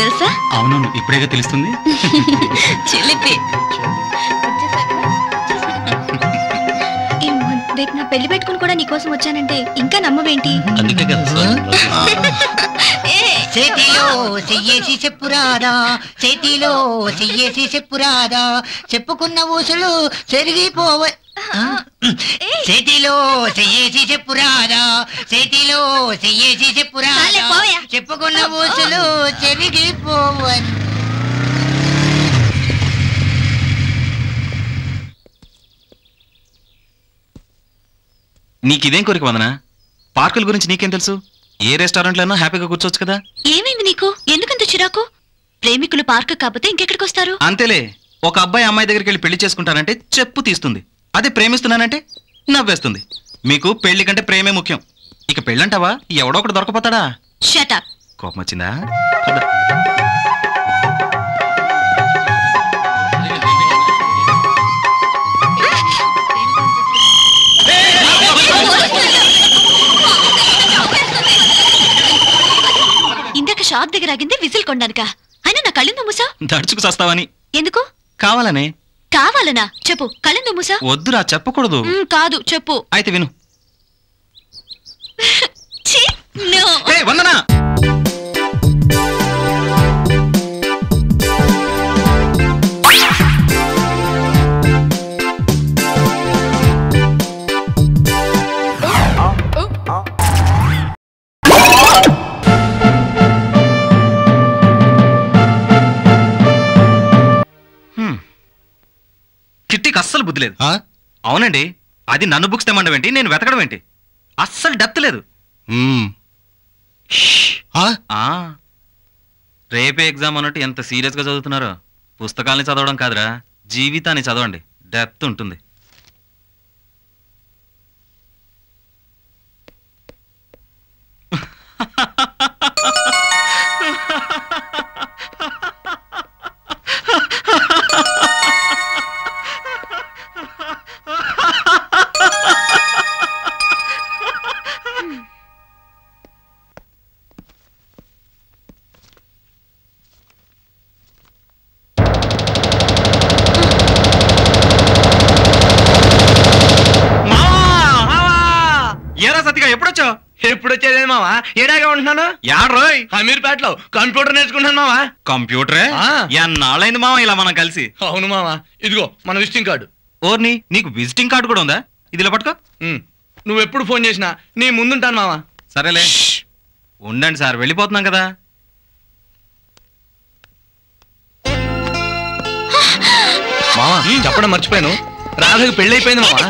తెలుసా? అవునవును, ఇప్పుడేగా తెలుస్తుంది. చిలిపి. రేపు నా పెళ్లి పెట్టుకుని కూడా నీకోసం వచ్చానంటే ఇంకా నమ్మవేంటి? అందుకే కదా చేతిలో చెయ్యేసి చెప్పురాదా, చేతిలో చెయ్యేసి చెప్పురాదా, చెప్పుకున్న ఊసులు చెరిగిపోవ. చేతిలో చెయ్యేసి చెప్పురాదా, చేతిలో చెయ్యేసి చెప్పురాదా, చెప్పుకున్న ఊసులు చెరిగిపోవని. నీకిదేం కోరిక వందనా? పార్కుల గురించి నీకేం తెలుసు? ఏ రెస్టారెంట్ లోనో హ్యాపీగా కూర్చోవచ్చు కదా. ఏమైంది నీకు? ఎందుకంత చిరాకు? ప్రేమికులు పార్క్ కాకపోతే ఇంకెక్కడికి వస్తారు? అంతేలే, ఒక అబ్బాయి అమ్మాయి దగ్గరికి వెళ్ళి పెళ్లి చేసుకుంటానంటే చెప్పు తీస్తుంది, అదే ప్రేమిస్తున్నానంటే నవ్వేస్తుంది. మీకు పెళ్లి కంటే ప్రేమే ముఖ్యం. ఇక పెళ్ళంటావా, ఎవడో ఒకటి దొరకపోతాడా? Shut up. కోపం వచ్చిందా? ఇందాక షాప్ దగ్గర ఆగింది విజిల్ కొనడానిక? అయినా నా కళ్ళెందు మూసా? దడుచుకు చస్తావని. ఎందుకు? కావాలనే. కావాలనా? చెప్పు. కళ్ళెందు మూసా? వద్దురా, చెప్పకూడదు. కాదు, చెప్పు. అయితే విను. వందనా, కిట్టికి అస్సలు బుద్ధి లేదు. అవునండి, అది నన్ను బుక్స్ తెమ్మండం ఏంటి, నేను వెతకడం ఏంటి? అస్సలు డెప్త్ లేదు. రేపే ఎగ్జామ్ అన్నట్టు ఎంత సీరియస్ గా చదువుతున్నారో. పుస్తకాలని చదవడం కాదురా, జీవితాన్ని చదవండి, డెప్త్ ఉంటుంది. ఎప్పుడు వచ్చేది మావా? ఏడాగా ఉంటున్నాను. యాడ్రోయ్, అమీర్పేటలో కంప్యూటర్ నేర్చుకుంటున్నాను మావా. కంప్యూటరే? ఎన్నాళ్ళైంది మావా ఇలా మనం కలిసి? అవును మావా, ఇదిగో మన విజిటింగ్ కార్డు. ఓర్ని, నీకు విజిటింగ్ కార్డు కూడా ఉందా? ఇదిలో పట్టుకో. నువ్వు ఎప్పుడు ఫోన్ చేసినా నీ ముందుంటాను మావా. సరేలే, ఉండండి సార్, వెళ్ళిపోతున్నాం కదా. మావా చెప్పడం మర్చిపోయాను, రాధకి పెళ్లి అయిపోయింది మావా.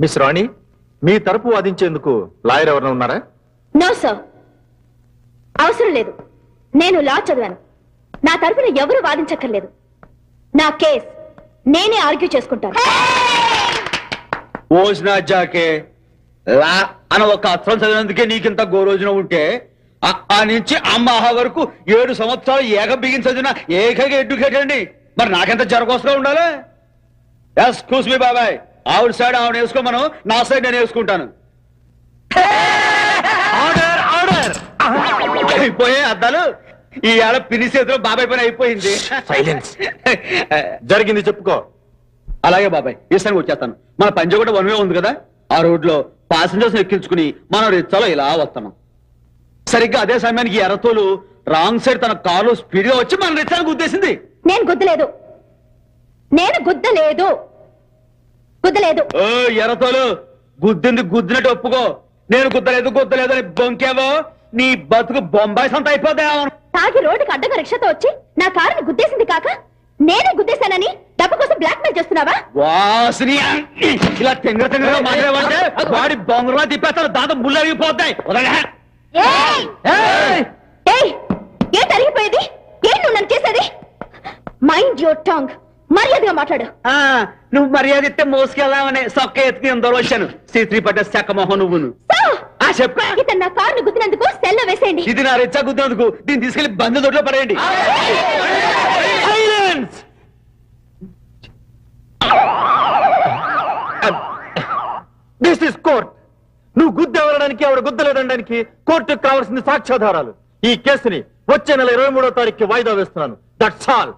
మిస్ రాణి, మీ తరపు వాదించేందుకు లాయర్ ఎవరైనా ఉన్నారా? నో సార్, అవసరం లేదు. నేను లా చదివాను. నా తరపున ఎవరు వాదించక్కర్లేదు. నా కేస్ నేనే ఆర్గ్యూ చేసుకుంటాను. ఓజ్నా జాకే లా అన్న ఒక అక్షరం చదివినందుకే నీకింత గోరోజున ఉంటే ఆ నుంచి అమ్మాహ వరకు 7 సంవత్సరాలు ఏక బిగిన్ చదివిన ఏకైక ఎడ్యుకేట్ అండి. మరి నాకెంత జరగోసగా ఉండాలి? ఎక్స్క్యూజ్ మీ బాబాయ్, ఆవిడ సైడ్ ఆవిడ వేసుకోమను, నా సైడ్ నేను వేసుకుంటాను. Order order. అయిపోయే అద్దాలు ఈ ఏళ్ళ పిని చేతిలో బాబాయ్ పని అయిపోయింది. సైలెన్స్. జరిగింది చెప్పుకో. అలాగే బాబాయ్, ఈసారి వచ్చేస్తాను. మన పంజగుట్ట వన్ వే ఉంది కదా, ఆ రోడ్ లో ప్యాసింజర్స్ ఎక్కించుకుని మనం రిచ్చాలో ఇలా వస్తున్నాం. సరిగ్గా అదే సమయానికి ఎర్రతోలు రాంగ్ సైడ్ తన కారు స్పీడ్ గా వచ్చి మన రిచ్చాను గుద్దేసింది. నేను గుద్దలేదు. ఓ ఎర్రతోలు, గుద్దింది గుద్దినట్టు ఒప్పుకో. నేను గుద్దలేదు అని బొంకేవో నీ బతుకు బొంబాయి సంత అయిపోతా. తాగి రోడ్డుకి అడ్డగా రిక్షాతో వచ్చి నా కారుని గుద్దేసింది కాక నేనే గుద్దేశానని డబ్బు కోసం బ్లాక్ మెయిల్ చేస్తున్నావా? వాసిని ఇలా తెంగర తెంగరగా మాట్లాడేవంటే వాడి బొంగరలా తిప్పేస్తారు, దాంతో ముళ్ళు అరిగిపోతాయి. ఏం అరిగిపోయేది? ఏం నువ్వు నన్ను చేసేది? Mind your Tang. మర్యాదగా మాట్లాడు. నువ్వు మర్యాద ఇస్తే మోసుకెళ్దామని సొక్క ఎత్తుకుని ఎందరో వచ్చాను. శ్రీ పడ్డ చెక్కమోహన్ నువ్వును చెప్పా. ఇతను నా కారుని గుద్దినందుకు సెల్లో వేసేయండి. ఇది నా రెచ్చా గుద్దినందుకు దీన్ని తీసుకెళ్లి బంధు దొడ్లో పడేయండి. This is court. నువ్వు గుద్దెవరడానికి ఆవిడ గుద్దలేదనడానికి కోర్టుకు కావాల్సింది సాక్ష్యాధారాలు. ఈ కేసుని వచ్చే నెల 23వ తారీఖుకి వాయిదా వేస్తున్నాను. That's all.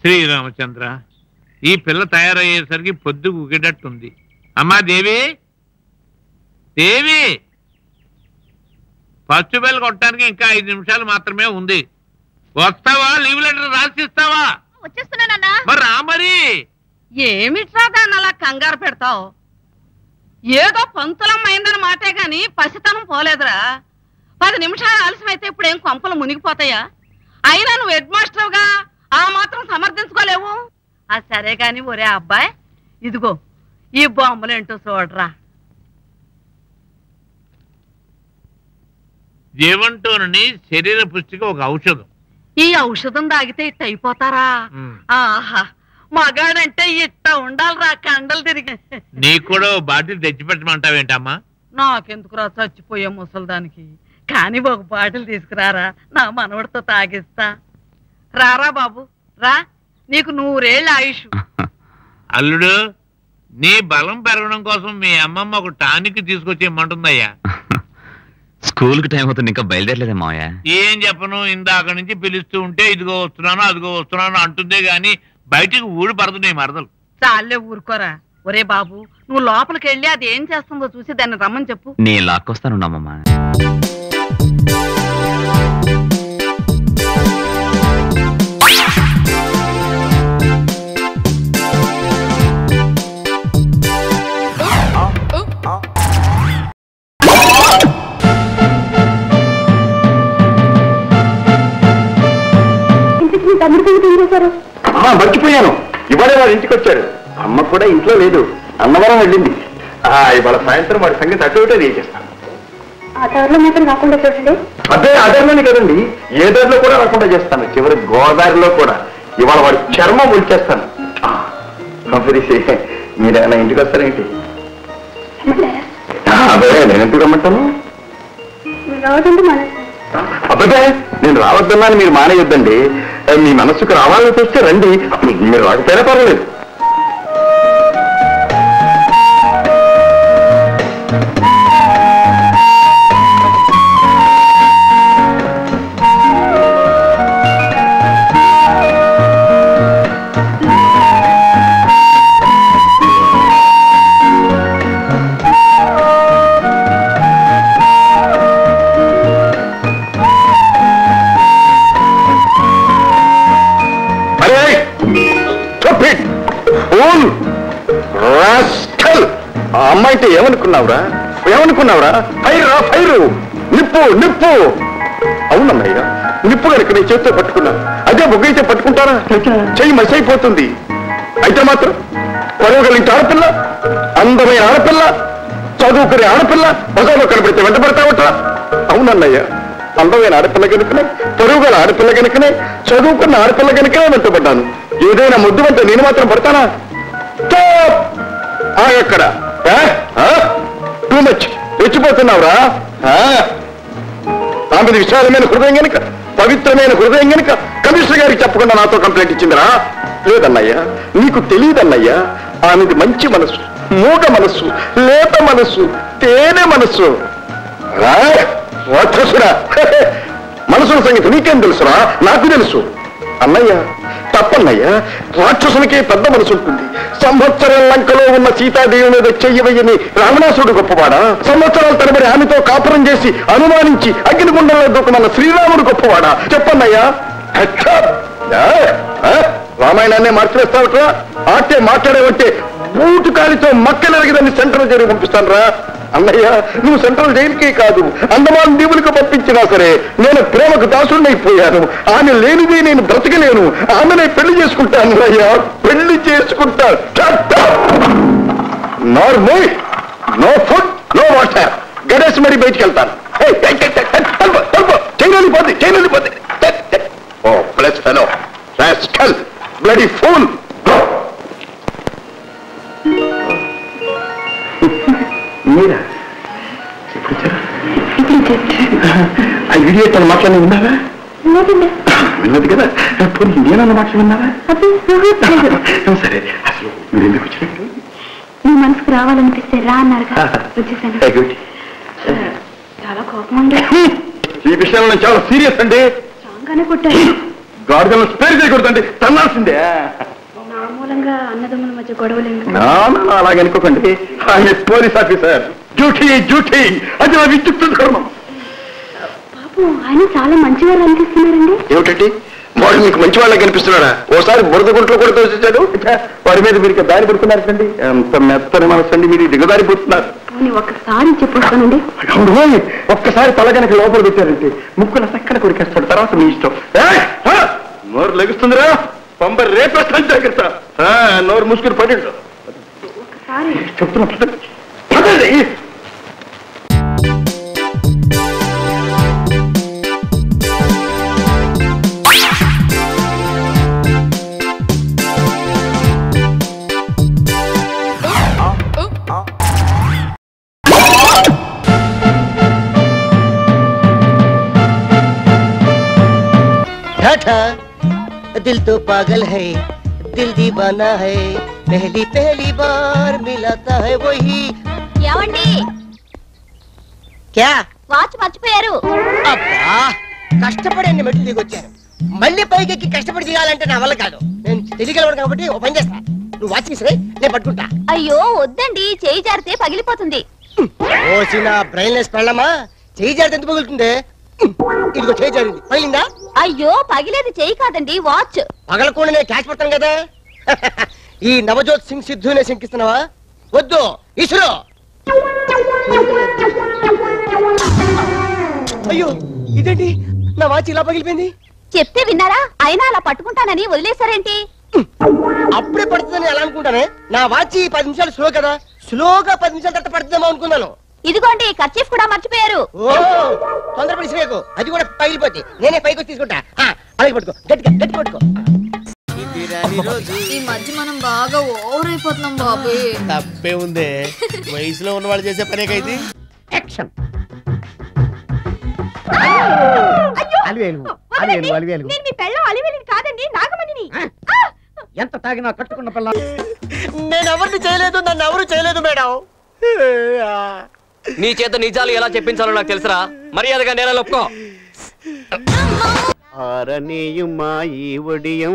శ్రీరామచంద్ర, ఈ పిల్ల తయారయ్యేసరికి పొద్దు ఉగిడట్టుంది. అమ్మా దేవి, దేవి, ఫస్ట్ బెల్ కొట్టడానికి ఇంకా 5 నిమిషాలు మాత్రమే ఉంది. వస్తావా? లీవ్ లెటర్ రాసిస్తావా? వచ్చేస్తున్నానన్నా. మరి రా. మరి ఏమిట్రా దాన్ని అలా కంగారు పెడతావు? ఏదో పంతులం అయిందని మాటే గాని పసితనం పోలేదురా. 10 నిమిషాలు ఆలస్యమైతే ఇప్పుడేం కొంపలు మునిగిపోతాయా? అయినా నువ్వు హెడ్ మాస్టర్గా ఆ మాత్రం సమర్థించుకోలేవు. సరే గాని ఒరే అబ్బాయి, ఇదిగో ఈ బొమ్మలేంటో చూడరా. జీవంటోని శరీర పుష్టికి ఒక ఔషధం. ఈ ఔషధం తాగితే ఇట్ట అయిపోతారా? ఆహా, మగాడంటే ఇట్ట ఉండాలిరా, కండలు తిరిగి. నీకు కూడా బాటిల్ తెచ్చిపెట్టమంటావేంటమ్మా? నాకెందుకురా చచ్చిపోయే ముసలిదానికి. కానీ ఒక బాటిల్ తీసుకురారా, నా మనవడితో తాగిస్తా. రారా బాబు రా, నీకు 100 ఏళ్ళ ఆయుష్. అల్లుడు, నీ బలం పెరగడం కోసం మీ అమ్మమ్మ ఒక టానిక్ తీసుకొచ్చి ఇమ్మంటుందయ్యా. స్కూల్ కి టైం అవుతుంది, ఇంకా బయలుదేరలేదే మావయ్య. ఏం చెప్పను, ఇందాక నుంచి పిలుస్తూ ఉంటే ఇదిగో వస్తున్నాను అదిగో వస్తున్నాను అంటుందే గాని బయటికి ఊడి పడుతున్నాయి మరదలు. చాలే ఊరుకోరా. ఒరే బాబు, నువ్వు లోపలికి వెళ్ళి అది ఏం చేస్తుందో చూసి దాన్ని రమ్మని చెప్పు. నేను లాక్కొస్తాను అమ్మమ్మ. మర్చిపోయాను, ఇవాళ వాడు ఇంటికి వచ్చాడు. అమ్మ కూడా ఇంట్లో లేదు, అన్నవరం వెళ్ళింది. ఇవాళ సాయంత్రం వాడి సంగతి అటు ఇటే చేస్తాను. ఆ దారిలో మాత్రం రాకుండా చూడండి. అదే ఆ దారిలోనే కదండి, ఏ దారిలో కూడా రాకుండా చేస్తాను. చివరి గోదావరిలో కూడా ఇవాళ వాడి చర్మం ఉల్చేస్తాను. మీరేమైనా ఇంటికి వస్తారేంటి? అదే నేను ఎందుకు రమ్మంటాను? అబ్బాయి, నేను రావద్దన్నాను మీరు మానేయొద్దండి. మీ మనస్సుకు రావాలని చూస్తే రండి, మీరు రాకపోయినా పర్వాలేదు. ఆ అమ్మాయితే ఏమనుకున్నావురా? ఫైరు ఫైరు, నిప్పు నిప్పు. అవునమ్మయ్య, నిప్పు కనుక నీ చేతితో పట్టుకున్నా, అదే బొగ్గైతే పట్టుకుంటారా? చెయ్యి మసైపోతుంది. అయితే మాత్రం పరువుగలింటి ఆడపిల్ల, అందమైన ఆడపిల్ల, చదువుకునే ఆడపిల్ల బజార్లో కనబడితే వెంటబడతావట. అవునన్నయ్య, అందమైన ఆడపిల్ల కనుకనే, పరువుగల ఆడపిల్ల కనుకనే, చదువుకున్న ఆడపిల్ల కనుకనే వెంటబడ్డాను. ఏదైనా ముద్దు అంటే నేను మాత్రం పడతానా? అక్కడ టూ మచ్ రెచ్చిపోతున్నావురా. ఆమెది విశాలమైన హృదయం గనుక, పవిత్రమైన హృదయం గనుక కమిషనర్ గారికి చెప్పకుండా నాతో కంప్లైంట్ ఇచ్చిందిరా. లేదన్నయ్యా, నీకు తెలియదన్నయ్యా. ఆమెది మంచి మనసు, మూగ మనస్సు, లేత మనస్సు, తేనె మనస్సు. రాక్షసురా, మనసుల సంగతి నీకేం తెలుసురా? నాకు తెలుసు. అన్నయ్య తప్పన్నయ్యా, రాక్షసునికే పెద్ద మనసు ఉంటుంది. సంవత్సరం లంకలో ఉన్న సీతాదేవి మీద చెయ్యవయ్యని రావణాసుడు గొప్పవాడా? సంవత్సరాల తరబడి ఆమెతో కాపురం చేసి అనుమానించి అగ్నిగుండంలో దూకమన్న శ్రీరాముడు గొప్పవాడా? చెప్పన్నయ్యా. రామాయణాన్నే మార్చివేస్తావట్రా? ఆటే మాట్లాడేవంటే బూటు కాలితో మక్కలెరగదని సెంట్రల్ జైలు పంపిస్తాను రా. అన్నయ్య, నువ్వు సెంట్రల్ జైలుకే కాదు అండమాన్ దీవులకు పంపించినా సరే నేను ప్రేమకు దాసుడినైపోయాను. ఆమె లేనిది నేను బ్రతకలేను. ఆమెనే పెళ్లి చేసుకుంటాను అయ్యా, పెళ్లి చేసుకుంటాను. Normal, no food, no water. గడేసి మరీ బయటికి వెళ్తాను. చైనలిపోతే ఓ ప్లస్ ఫెలో రాస్కల్ బ్లడీ ఫూల్. మీరా ఆ వీడియో తన మాటలు విన్నావా? విన్నది కదా. నేనన్న మాటలు విన్నావా? సరే, అసలు మీరు ఎందుకు వచ్చినట్టు? నీ మనసుకు రావాలనిపిస్తే రా అన్నారు. చాలా కోపం అండి. ఈ విషయంలో నేను చాలా సీరియస్ అండి. స్ట్రాంగ్గానే కొట్టారు. గాడిదలను స్పేర్ చేయకూడదండి, తన్నాల్సిందే. నా మూలంగా అన్నదమ్ముల మధ్య గొడవలు. అలాగే అనుకోకండి. ఆయన పోలీస్ ఆఫీసర్. డ్యూటీ డ్యూటీ, అది నా విద్యుత్ ధర్మం. బాబు, ఆయన చాలా మంచివారు అనిపిస్తున్నారండి. ఏమిటండి, వాడు మీకు మంచి వాళ్ళకి కనిపిస్తున్నాడా? ఓసారి బురద గుంట్లో కూడా తోసేశాడు. వాడి మీద మీరు దారి పడుతున్నారండి. ఎంత మెత్తని మనసండి, మీరు దిగదారి పోతున్నారు. ఒక్కసారి చెప్పొస్తానండి. ఒక్కసారి తల కనుక లోపల పెట్టారంటే ముక్కుల సక్కన కొరికేస్తాడు. తర్వాత మీ ఇష్టం. నోరు లెగుస్తుందిరా, పంప రేపేస్తాను, జాగ్రత్త. నోరు ముసుకుని పడిండు చెప్తున్నా. दिल तो पागल है, दिल दीवाना है, पहली पहली बार मिलाता है वही. ఏమండి, क्या వాచ్ మర్చిపోయారు. అబ్బా, కష్టపడి అన్ని మెట్లు దిగొచ్చాను. మళ్ళీ పైకి కష్టపడి దిగాలంటే నా వల్ల కాదు. నేను తెలియగలవాడు కాబట్టి ఓ పని చేస్తా. నువ్వు వాచ్ తీసిరే, నేను పట్టుకుంటా. అయ్యో వద్దండి, చేయి జారితే పగిలిపోతుంది. ఓసిన బ్రెయిన్లెస్ పెళ్ళమా, చేయి జారితే ఎందుకు పగులుతుంది? ఇదిగో చేయి జారింది, పగిలిందా? అయ్యో పగిలేది చేయి కాదండి, వాచ్. పగలకుండా నేను క్యాచ్ పడతాను కదా. ఈ నవజోత్ సింగ్ సిద్ధునే శంకిస్తున్నావా? వద్దు, ఇసురు. అయ్యో, ఇదేంటి నా వాచ్ ఇలా పగిలిపోయింది? చెప్తే విన్నారా? అయినా అలా పట్టుకుంటానని వదిలేశారేంటి? అప్పుడే పడుతుందని ఎలా అనుకుంటానే? నా వాచ్ 10 నిమిషాలు స్లో కదా, స్లోగా 10 నిమిషాల తర్వాత పడుతుందేమో అనుకున్నాను. ఇదిగోండి, కర్చీఫ్ కూడా మర్చిపోయారు. ఓ, తొందరపడి ఇసిరేకు, అది కూడా పగిలిపోతే నేనే పైకి వచ్చి తీసుకుంటా. అలాగే పట్టుకో, గట్టిగా గట్టి పట్టుకో. ఈ మధ్య మనం బాగా ఓవర్ అయిపోతున్నాం బాబు. తప్పే ఉందే, వయసులో ఉన్న వాళ్ళు చేసే పనేకైతే. యాక్షన్. కాదండి, నాగమణిని. ఎంత తాగినా కట్టుకున్న పిల్ల. నేను ఎవరిని చేయలేదు, నన్ను ఎవరు చేయలేదు మేడం. నీ చేత నిజాలు ఎలా చెప్పించాలో నాకు తెలుసురా. మర్యాదగా నేల ఒప్పుకో. ఆరనీయుమా ఈ ఒడియం